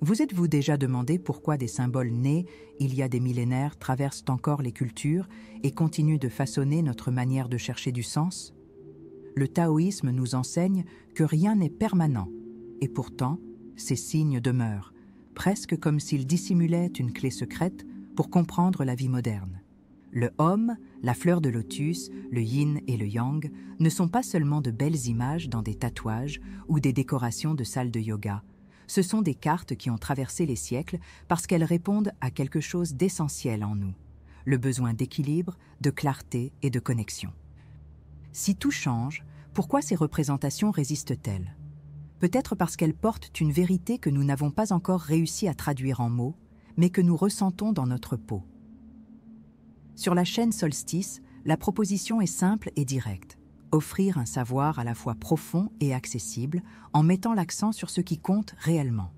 Vous êtes-vous déjà demandé pourquoi des symboles nés il y a des millénaires traversent encore les cultures et continuent de façonner notre manière de chercher du sens? Le taoïsme nous enseigne que rien n'est permanent, et pourtant, ces signes demeurent, presque comme s'ils dissimulaient une clé secrète pour comprendre la vie moderne. Le Om, la fleur de lotus, le yin et le yang ne sont pas seulement de belles images dans des tatouages ou des décorations de salles de yoga. Ce sont des cartes qui ont traversé les siècles parce qu'elles répondent à quelque chose d'essentiel en nous, le besoin d'équilibre, de clarté et de connexion. Si tout change, pourquoi ces représentations résistent-elles? Peut-être parce qu'elles portent une vérité que nous n'avons pas encore réussi à traduire en mots, mais que nous ressentons dans notre peau. Sur la chaîne Solstice, la proposition est simple et directe. Offrir un savoir à la fois profond et accessible en mettant l'accent sur ce qui compte réellement.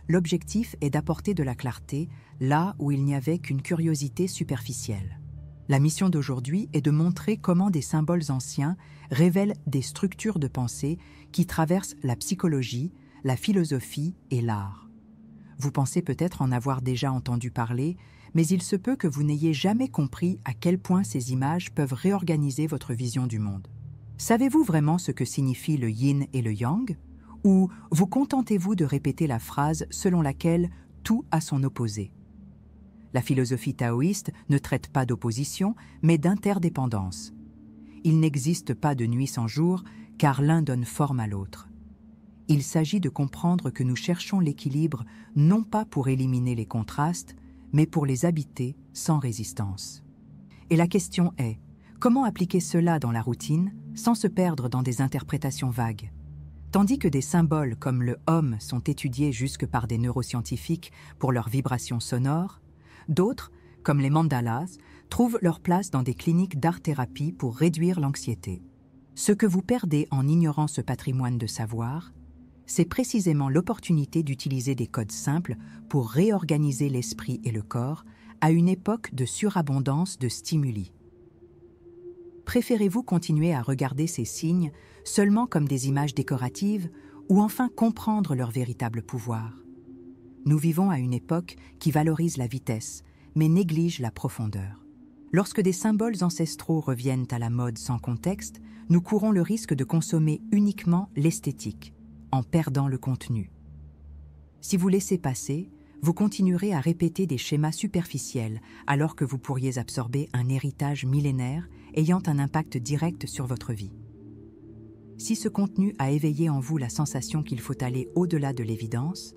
L'objectif est d'apporter de la clarté là où il n'y avait qu'une curiosité superficielle. La mission d'aujourd'hui est de montrer comment des symboles anciens révèlent des structures de pensée qui traversent la psychologie, la philosophie et l'art. Vous pensez peut-être en avoir déjà entendu parler, mais il se peut que vous n'ayez jamais compris à quel point ces images peuvent réorganiser votre vision du monde. Savez-vous vraiment ce que signifie le yin et le yang? Ou vous contentez-vous de répéter la phrase selon laquelle tout a son opposé? La philosophie taoïste ne traite pas d'opposition, mais d'interdépendance. Il n'existe pas de nuit sans jour, car l'un donne forme à l'autre. Il s'agit de comprendre que nous cherchons l'équilibre non pas pour éliminer les contrastes, mais pour les habiter sans résistance. Et la question est, comment appliquer cela dans la routine sans se perdre dans des interprétations vagues? Tandis que des symboles comme le Om sont étudiés jusque par des neuroscientifiques pour leurs vibrations sonores, d'autres, comme les mandalas, trouvent leur place dans des cliniques d'art-thérapie pour réduire l'anxiété. Ce que vous perdez en ignorant ce patrimoine de savoir, c'est précisément l'opportunité d'utiliser des codes simples pour réorganiser l'esprit et le corps à une époque de surabondance de stimuli. Préférez-vous continuer à regarder ces signes seulement comme des images décoratives ou enfin comprendre leur véritable pouvoir? Nous vivons à une époque qui valorise la vitesse, mais néglige la profondeur. Lorsque des symboles ancestraux reviennent à la mode sans contexte, nous courons le risque de consommer uniquement l'esthétique, en perdant le contenu. Si vous laissez passer, vous continuerez à répéter des schémas superficiels alors que vous pourriez absorber un héritage millénaire ayant un impact direct sur votre vie. Si ce contenu a éveillé en vous la sensation qu'il faut aller au-delà de l'évidence,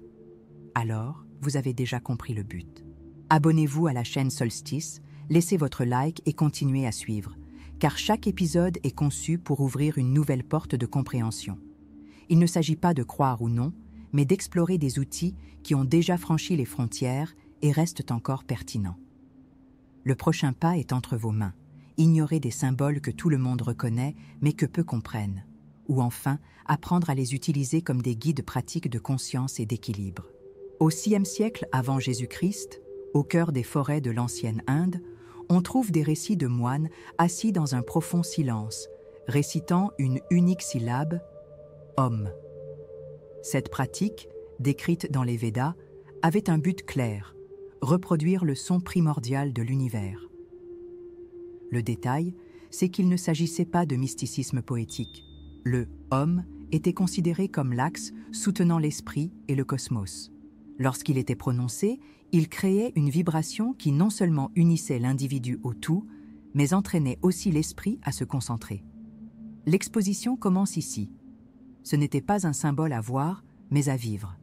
alors vous avez déjà compris le but. Abonnez-vous à la chaîne Solstice, laissez votre like et continuez à suivre, car chaque épisode est conçu pour ouvrir une nouvelle porte de compréhension. Il ne s'agit pas de croire ou non, mais d'explorer des outils qui ont déjà franchi les frontières et restent encore pertinents. Le prochain pas est entre vos mains. Ignorer des symboles que tout le monde reconnaît, mais que peu comprennent. Ou enfin, apprendre à les utiliser comme des guides pratiques de conscience et d'équilibre. Au VIe siècle avant Jésus-Christ, au cœur des forêts de l'ancienne Inde, on trouve des récits de moines assis dans un profond silence, récitant une unique syllabe, Om. Cette pratique, décrite dans les Védas, avait un but clair, reproduire le son primordial de l'univers. Le détail, c'est qu'il ne s'agissait pas de mysticisme poétique. Le Om était considéré comme l'axe soutenant l'esprit et le cosmos. Lorsqu'il était prononcé, il créait une vibration qui non seulement unissait l'individu au tout, mais entraînait aussi l'esprit à se concentrer. L'exposition commence ici. Ce n'était pas un symbole à voir, mais à vivre.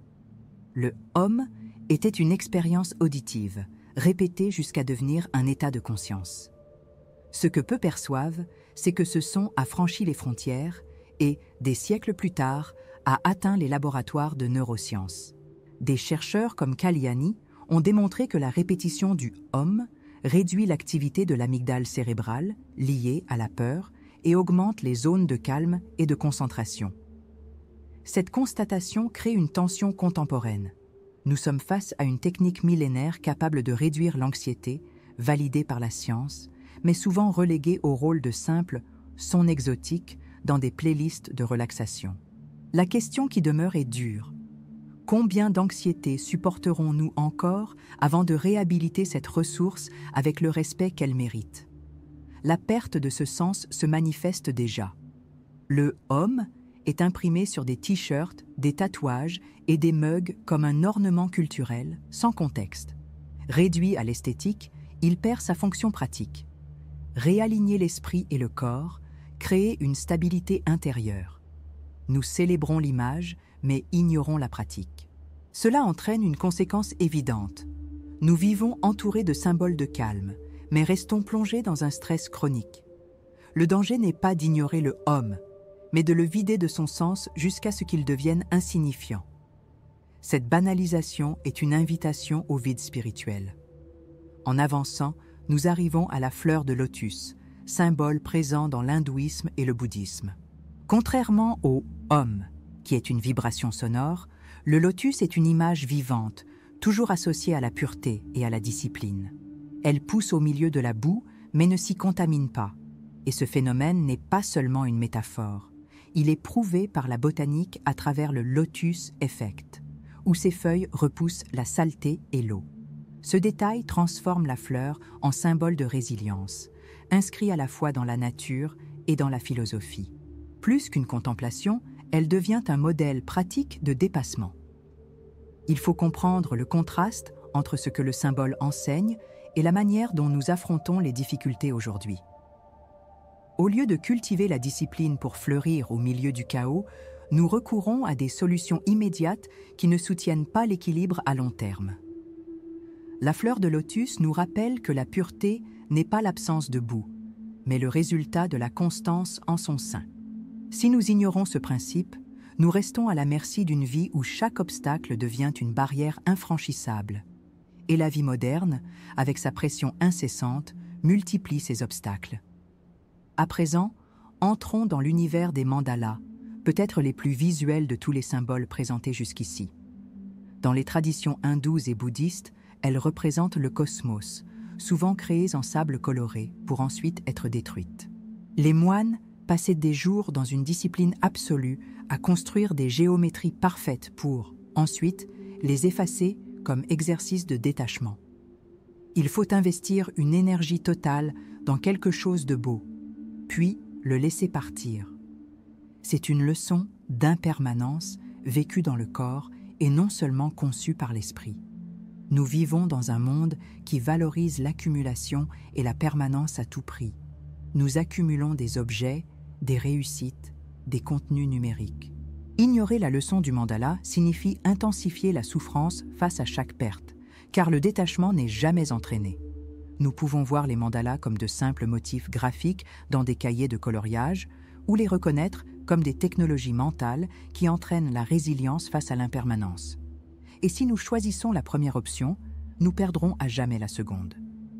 Le Om était une expérience auditive, répétée jusqu'à devenir un état de conscience. Ce que peu perçoivent, c'est que ce son a franchi les frontières et, des siècles plus tard, a atteint les laboratoires de neurosciences. Des chercheurs comme Kalyani ont démontré que la répétition du Om réduit l'activité de l'amygdale cérébrale, liée à la peur, et augmente les zones de calme et de concentration. Cette constatation crée une tension contemporaine. Nous sommes face à une technique millénaire capable de réduire l'anxiété, validée par la science, mais souvent reléguée au rôle de simple son exotique dans des playlists de relaxation. La question qui demeure est dure. Combien d'anxiété supporterons-nous encore avant de réhabiliter cette ressource avec le respect qu'elle mérite? La perte de ce sens se manifeste déjà. Le « homme » est imprimé sur des t-shirts, des tatouages et des mugs comme un ornement culturel, sans contexte. Réduit à l'esthétique, il perd sa fonction pratique. Réaligner l'esprit et le corps, créer une stabilité intérieure. Nous célébrons l'image, mais ignorons la pratique. Cela entraîne une conséquence évidente. Nous vivons entourés de symboles de calme, mais restons plongés dans un stress chronique. Le danger n'est pas d'ignorer le « homme », mais de le vider de son sens jusqu'à ce qu'il devienne insignifiant. Cette banalisation est une invitation au vide spirituel. En avançant, nous arrivons à la fleur de lotus, symbole présent dans l'hindouisme et le bouddhisme. Contrairement au « homme », qui est une vibration sonore, le lotus est une image vivante, toujours associée à la pureté et à la discipline. Elle pousse au milieu de la boue, mais ne s'y contamine pas. Et ce phénomène n'est pas seulement une métaphore. Il est prouvé par la botanique à travers le lotus effect, où ses feuilles repoussent la saleté et l'eau. Ce détail transforme la fleur en symbole de résilience, inscrit à la fois dans la nature et dans la philosophie. Plus qu'une contemplation, elle devient un modèle pratique de dépassement. Il faut comprendre le contraste entre ce que le symbole enseigne et la manière dont nous affrontons les difficultés aujourd'hui. Au lieu de cultiver la discipline pour fleurir au milieu du chaos, nous recourons à des solutions immédiates qui ne soutiennent pas l'équilibre à long terme. La fleur de lotus nous rappelle que la pureté n'est pas l'absence de boue, mais le résultat de la constance en son sein. Si nous ignorons ce principe, nous restons à la merci d'une vie où chaque obstacle devient une barrière infranchissable. Et la vie moderne, avec sa pression incessante, multiplie ces obstacles. À présent, entrons dans l'univers des mandalas, peut-être les plus visuels de tous les symboles présentés jusqu'ici. Dans les traditions hindoues et bouddhistes, elles représentent le cosmos, souvent créées en sable coloré pour ensuite être détruites. Les moines passaient des jours dans une discipline absolue à construire des géométries parfaites pour, ensuite, les effacer comme exercice de détachement. Il faut investir une énergie totale dans quelque chose de beau, puis le laisser partir. C'est une leçon d'impermanence vécue dans le corps et non seulement conçue par l'esprit. Nous vivons dans un monde qui valorise l'accumulation et la permanence à tout prix. Nous accumulons des objets, des réussites, des contenus numériques. Ignorer la leçon du mandala signifie intensifier la souffrance face à chaque perte, car le détachement n'est jamais entraîné. Nous pouvons voir les mandalas comme de simples motifs graphiques dans des cahiers de coloriage ou les reconnaître comme des technologies mentales qui entraînent la résilience face à l'impermanence. Et si nous choisissons la première option, nous perdrons à jamais la seconde.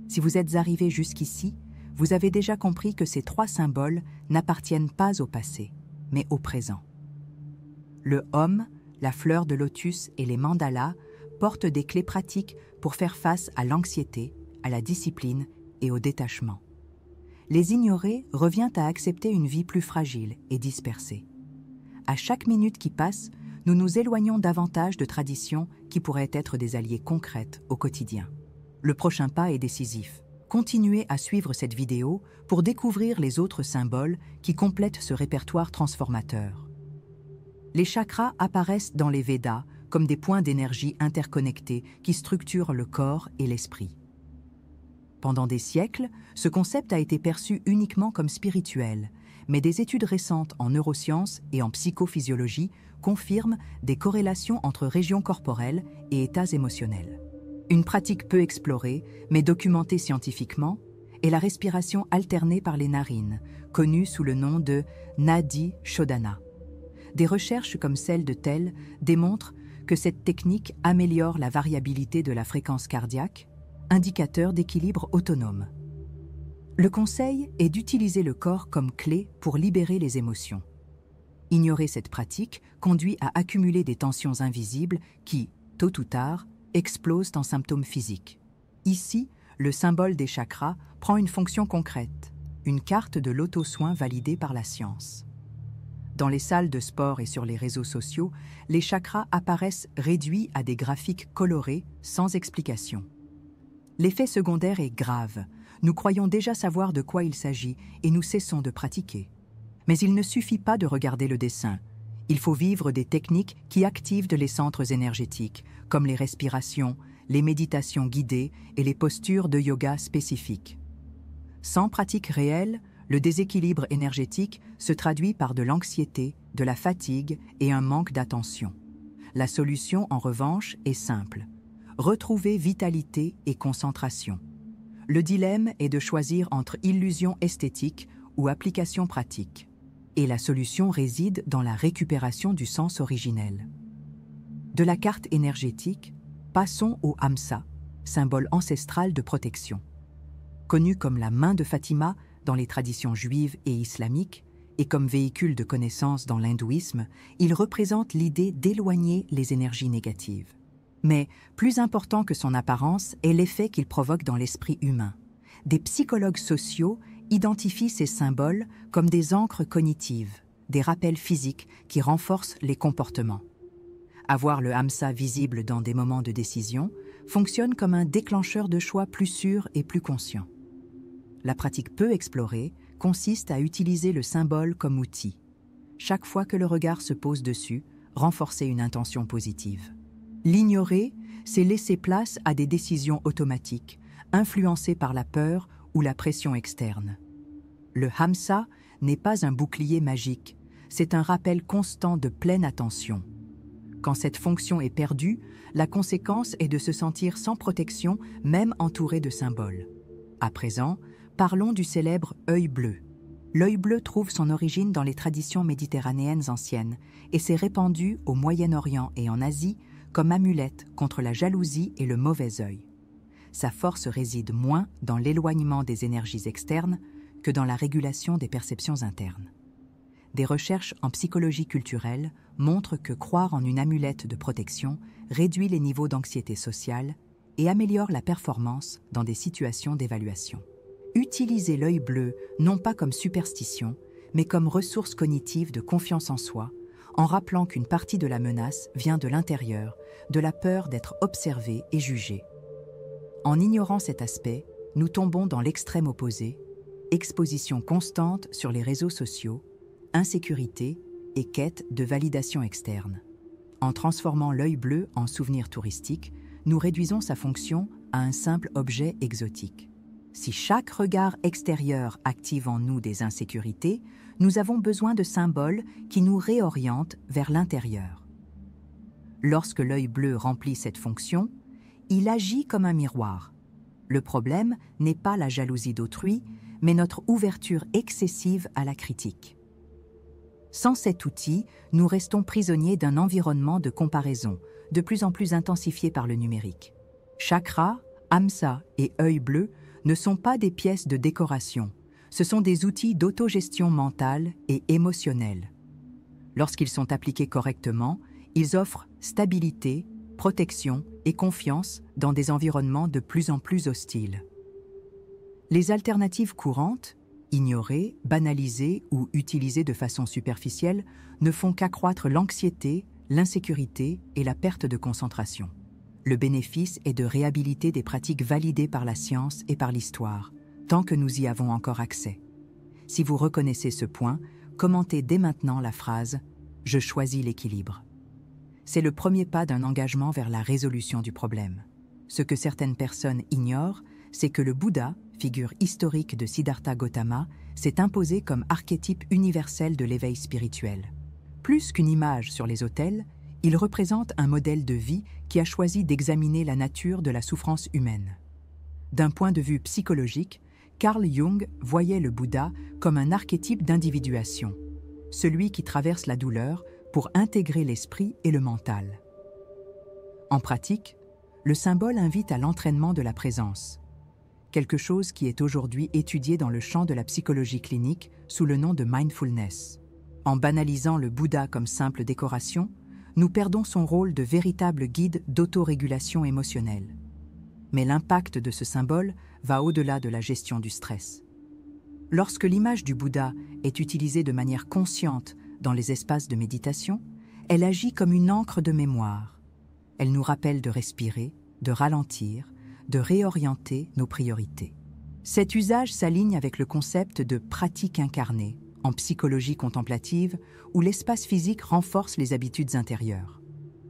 Si vous êtes arrivé jusqu'ici, vous avez déjà compris que ces trois symboles n'appartiennent pas au passé, mais au présent. Le homme, la fleur de lotus et les mandalas portent des clés pratiques pour faire face à l'anxiété, à la discipline et au détachement. Les ignorer revient à accepter une vie plus fragile et dispersée. À chaque minute qui passe, nous nous éloignons davantage de traditions qui pourraient être des alliés concrètes au quotidien. Le prochain pas est décisif. Continuez à suivre cette vidéo pour découvrir les autres symboles qui complètent ce répertoire transformateur. Les chakras apparaissent dans les Védas comme des points d'énergie interconnectés qui structurent le corps et l'esprit. Pendant des siècles, ce concept a été perçu uniquement comme spirituel, mais des études récentes en neurosciences et en psychophysiologie confirment des corrélations entre régions corporelles et états émotionnels. Une pratique peu explorée, mais documentée scientifiquement, est la respiration alternée par les narines, connue sous le nom de Nadi Shodhana. Des recherches comme celle de Tell démontrent que cette technique améliore la variabilité de la fréquence cardiaque, indicateur d'équilibre autonome. Le conseil est d'utiliser le corps comme clé pour libérer les émotions. Ignorer cette pratique conduit à accumuler des tensions invisibles qui, tôt ou tard, explosent en symptômes physiques. Ici, le symbole des chakras prend une fonction concrète, une carte de l'auto-soin validée par la science. Dans les salles de sport et sur les réseaux sociaux, les chakras apparaissent réduits à des graphiques colorés sans explication. L'effet secondaire est grave. Nous croyons déjà savoir de quoi il s'agit et nous cessons de pratiquer. Mais il ne suffit pas de regarder le dessin. Il faut vivre des techniques qui activent les centres énergétiques, comme les respirations, les méditations guidées et les postures de yoga spécifiques. Sans pratique réelle, le déséquilibre énergétique se traduit par de l'anxiété, de la fatigue et un manque d'attention. La solution, en revanche, est simple. Retrouver vitalité et concentration. Le dilemme est de choisir entre illusion esthétique ou application pratique. Et la solution réside dans la récupération du sens originel. De la carte énergétique, passons au Hamsa, symbole ancestral de protection. Connu comme la main de Fatima dans les traditions juives et islamiques, et comme véhicule de connaissance dans l'hindouisme, il représente l'idée d'éloigner les énergies négatives. Mais plus important que son apparence est l'effet qu'il provoque dans l'esprit humain. Des psychologues sociaux identifient ces symboles comme des ancres cognitives, des rappels physiques qui renforcent les comportements. Avoir le Hamsa visible dans des moments de décision fonctionne comme un déclencheur de choix plus sûr et plus conscient. La pratique peu explorée consiste à utiliser le symbole comme outil. Chaque fois que le regard se pose dessus, renforcer une intention positive. L'ignorer, c'est laisser place à des décisions automatiques, influencées par la peur ou la pression externe. Le Hamsa n'est pas un bouclier magique, c'est un rappel constant de pleine attention. Quand cette fonction est perdue, la conséquence est de se sentir sans protection, même entouré de symboles. À présent, parlons du célèbre œil bleu. L'œil bleu trouve son origine dans les traditions méditerranéennes anciennes et s'est répandu au Moyen-Orient et en Asie comme amulette contre la jalousie et le mauvais œil. Sa force réside moins dans l'éloignement des énergies externes que dans la régulation des perceptions internes. Des recherches en psychologie culturelle montrent que croire en une amulette de protection réduit les niveaux d'anxiété sociale et améliore la performance dans des situations d'évaluation. Utilisez l'œil bleu non pas comme superstition, mais comme ressource cognitive de confiance en soi, en rappelant qu'une partie de la menace vient de l'intérieur, de la peur d'être observé et jugé. En ignorant cet aspect, nous tombons dans l'extrême opposé, exposition constante sur les réseaux sociaux, insécurité et quête de validation externe. En transformant l'œil bleu en souvenir touristique, nous réduisons sa fonction à un simple objet exotique. Si chaque regard extérieur active en nous des insécurités, nous avons besoin de symboles qui nous réorientent vers l'intérieur. Lorsque l'œil bleu remplit cette fonction, il agit comme un miroir. Le problème n'est pas la jalousie d'autrui, mais notre ouverture excessive à la critique. Sans cet outil, nous restons prisonniers d'un environnement de comparaison, de plus en plus intensifié par le numérique. Chakra, Hamsa et œil bleu ne sont pas des pièces de décoration, ce sont des outils d'autogestion mentale et émotionnelle. Lorsqu'ils sont appliqués correctement, ils offrent stabilité, protection et confiance dans des environnements de plus en plus hostiles. Les alternatives courantes, ignorées, banalisées ou utilisées de façon superficielle, ne font qu'accroître l'anxiété, l'insécurité et la perte de concentration. Le bénéfice est de réhabiliter des pratiques validées par la science et par l'histoire, tant que nous y avons encore accès. Si vous reconnaissez ce point, commentez dès maintenant la phrase « Je choisis l'équilibre ». C'est le premier pas d'un engagement vers la résolution du problème. Ce que certaines personnes ignorent, c'est que le Bouddha, figure historique de Siddhartha Gautama, s'est imposé comme archétype universel de l'éveil spirituel. Plus qu'une image sur les autels, il représente un modèle de vie qui a choisi d'examiner la nature de la souffrance humaine. D'un point de vue psychologique, Carl Jung voyait le Bouddha comme un archétype d'individuation, celui qui traverse la douleur pour intégrer l'esprit et le mental. En pratique, le symbole invite à l'entraînement de la présence, quelque chose qui est aujourd'hui étudié dans le champ de la psychologie clinique sous le nom de mindfulness. En banalisant le Bouddha comme simple décoration, nous perdons son rôle de véritable guide d'autorégulation émotionnelle. Mais l'impact de ce symbole va au-delà de la gestion du stress. Lorsque l'image du Bouddha est utilisée de manière consciente dans les espaces de méditation, elle agit comme une encre de mémoire. Elle nous rappelle de respirer, de ralentir, de réorienter nos priorités. Cet usage s'aligne avec le concept de pratique incarnée, en psychologie contemplative, où l'espace physique renforce les habitudes intérieures.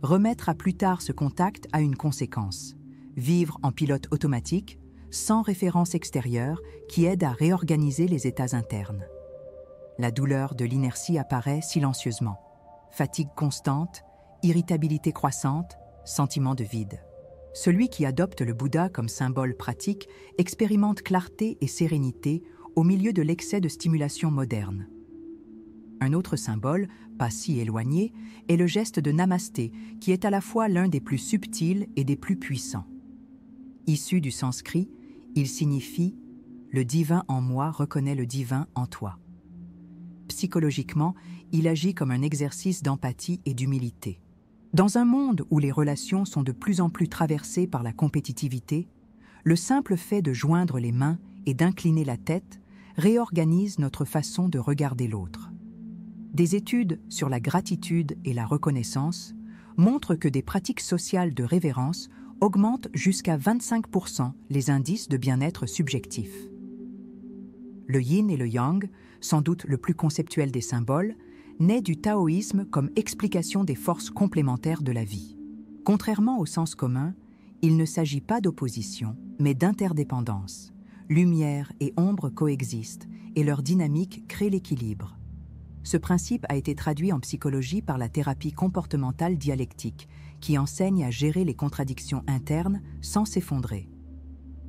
Remettre à plus tard ce contact a une conséquence: vivre en pilote automatique, sans référence extérieure, qui aide à réorganiser les états internes. La douleur de l'inertie apparaît silencieusement. Fatigue constante, irritabilité croissante, sentiment de vide. Celui qui adopte le Bouddha comme symbole pratique expérimente clarté et sérénité au milieu de l'excès de stimulation moderne. Un autre symbole, pas si éloigné, est le geste de Namasté, qui est à la fois l'un des plus subtils et des plus puissants. Issu du sanskrit, il signifie « le divin en moi reconnaît le divin en toi ». Psychologiquement, il agit comme un exercice d'empathie et d'humilité. Dans un monde où les relations sont de plus en plus traversées par la compétitivité, le simple fait de joindre les mains et d'incliner la tête réorganise notre façon de regarder l'autre. Des études sur la gratitude et la reconnaissance montrent que des pratiques sociales de révérence augmentent jusqu'à 25% les indices de bien-être subjectif. Le yin et le yang, sans doute le plus conceptuel des symboles, naît du taoïsme comme explication des forces complémentaires de la vie. Contrairement au sens commun, il ne s'agit pas d'opposition, mais d'interdépendance. Lumière et ombre coexistent, et leur dynamique crée l'équilibre. Ce principe a été traduit en psychologie par la thérapie comportementale dialectique, qui enseigne à gérer les contradictions internes sans s'effondrer.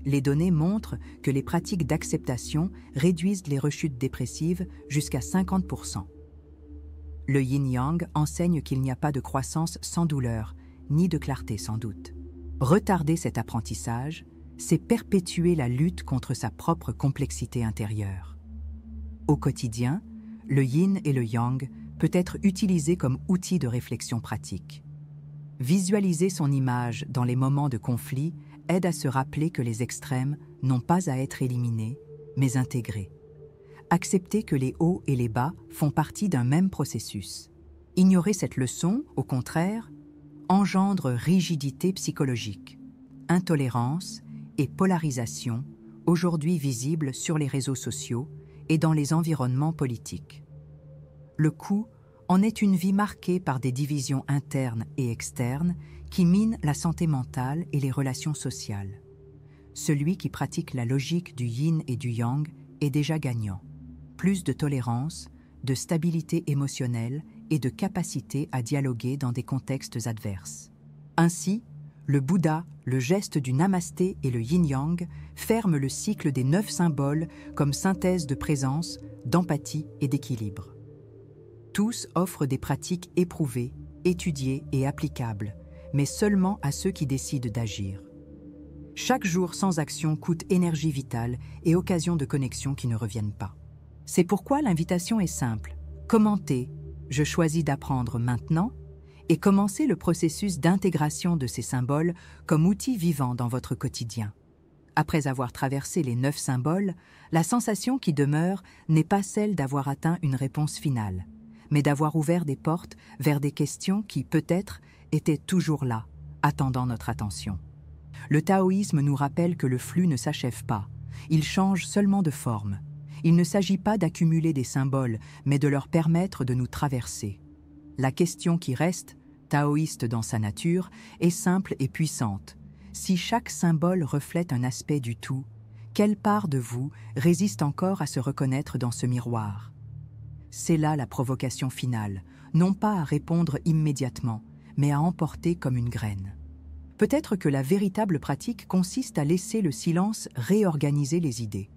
Les données montrent que les pratiques d'acceptation réduisent les rechutes dépressives jusqu'à 50%. Le yin-yang enseigne qu'il n'y a pas de croissance sans douleur, ni de clarté sans doute. Retarder cet apprentissage, c'est perpétuer la lutte contre sa propre complexité intérieure. Au quotidien, le yin et le yang peut être utilisé comme outil de réflexion pratique. Visualiser son image dans les moments de conflit aide à se rappeler que les extrêmes n'ont pas à être éliminés, mais intégrés. Accepter que les hauts et les bas font partie d'un même processus. Ignorer cette leçon, au contraire, engendre rigidité psychologique, intolérance et polarisation, aujourd'hui visibles sur les réseaux sociaux et dans les environnements politiques. Le coût en est une vie marquée par des divisions internes et externes qui minent la santé mentale et les relations sociales. Celui qui pratique la logique du yin et du yang est déjà gagnant. Plus de tolérance, de stabilité émotionnelle et de capacité à dialoguer dans des contextes adverses. Ainsi, le Bouddha, le geste du Namasté et le yin-yang ferment le cycle des 9 symboles comme synthèse de présence, d'empathie et d'équilibre. Tous offrent des pratiques éprouvées, étudiées et applicables, mais seulement à ceux qui décident d'agir. Chaque jour sans action coûte énergie vitale et occasion de connexion qui ne reviennent pas. C'est pourquoi l'invitation est simple. Commentez « Je choisis d'apprendre maintenant » et commencez le processus d'intégration de ces symboles comme outils vivants dans votre quotidien. Après avoir traversé les 9 symboles, la sensation qui demeure n'est pas celle d'avoir atteint une réponse finale, mais d'avoir ouvert des portes vers des questions qui, peut-être, étaient toujours là, attendant notre attention. Le taoïsme nous rappelle que le flux ne s'achève pas, il change seulement de forme. Il ne s'agit pas d'accumuler des symboles, mais de leur permettre de nous traverser. La question qui reste, taoïste dans sa nature, est simple et puissante. Si chaque symbole reflète un aspect du tout, quelle part de vous résiste encore à se reconnaître dans ce miroir? C'est là la provocation finale, non pas à répondre immédiatement, mais à emporter comme une graine. Peut-être que la véritable pratique consiste à laisser le silence réorganiser les idées.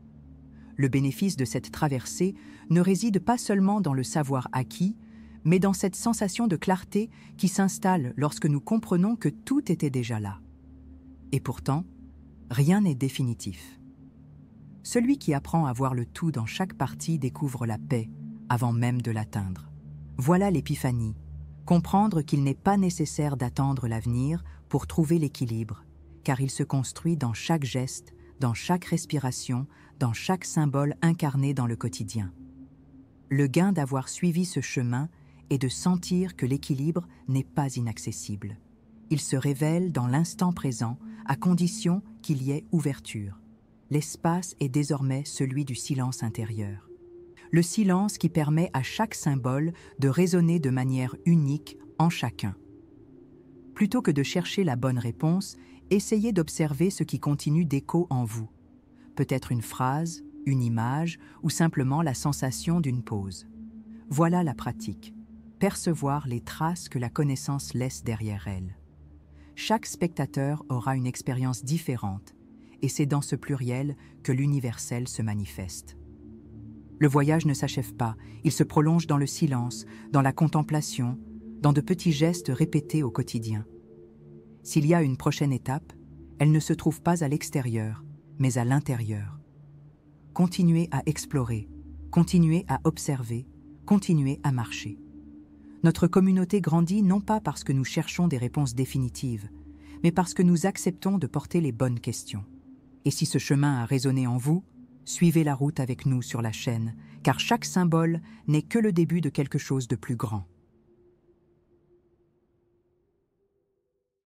Le bénéfice de cette traversée ne réside pas seulement dans le savoir acquis, mais dans cette sensation de clarté qui s'installe lorsque nous comprenons que tout était déjà là. Et pourtant, rien n'est définitif. Celui qui apprend à voir le tout dans chaque partie découvre la paix avant même de l'atteindre. Voilà l'épiphanie, comprendre qu'il n'est pas nécessaire d'attendre l'avenir pour trouver l'équilibre, car il se construit dans chaque geste, dans chaque respiration, dans chaque symbole incarné dans le quotidien. Le gain d'avoir suivi ce chemin est de sentir que l'équilibre n'est pas inaccessible. Il se révèle dans l'instant présent, à condition qu'il y ait ouverture. L'espace est désormais celui du silence intérieur. Le silence qui permet à chaque symbole de résonner de manière unique en chacun. Plutôt que de chercher la bonne réponse, essayez d'observer ce qui continue d'écho en vous. Peut-être une phrase, une image ou simplement la sensation d'une pause. Voilà la pratique. Percevoir les traces que la connaissance laisse derrière elle. Chaque spectateur aura une expérience différente, et c'est dans ce pluriel que l'universel se manifeste. Le voyage ne s'achève pas, il se prolonge dans le silence, dans la contemplation, dans de petits gestes répétés au quotidien. S'il y a une prochaine étape, elle ne se trouve pas à l'extérieur, mais à l'intérieur. Continuez à explorer, continuez à observer, continuez à marcher. Notre communauté grandit non pas parce que nous cherchons des réponses définitives, mais parce que nous acceptons de porter les bonnes questions. Et si ce chemin a résonné en vous, suivez la route avec nous sur la chaîne, car chaque symbole n'est que le début de quelque chose de plus grand.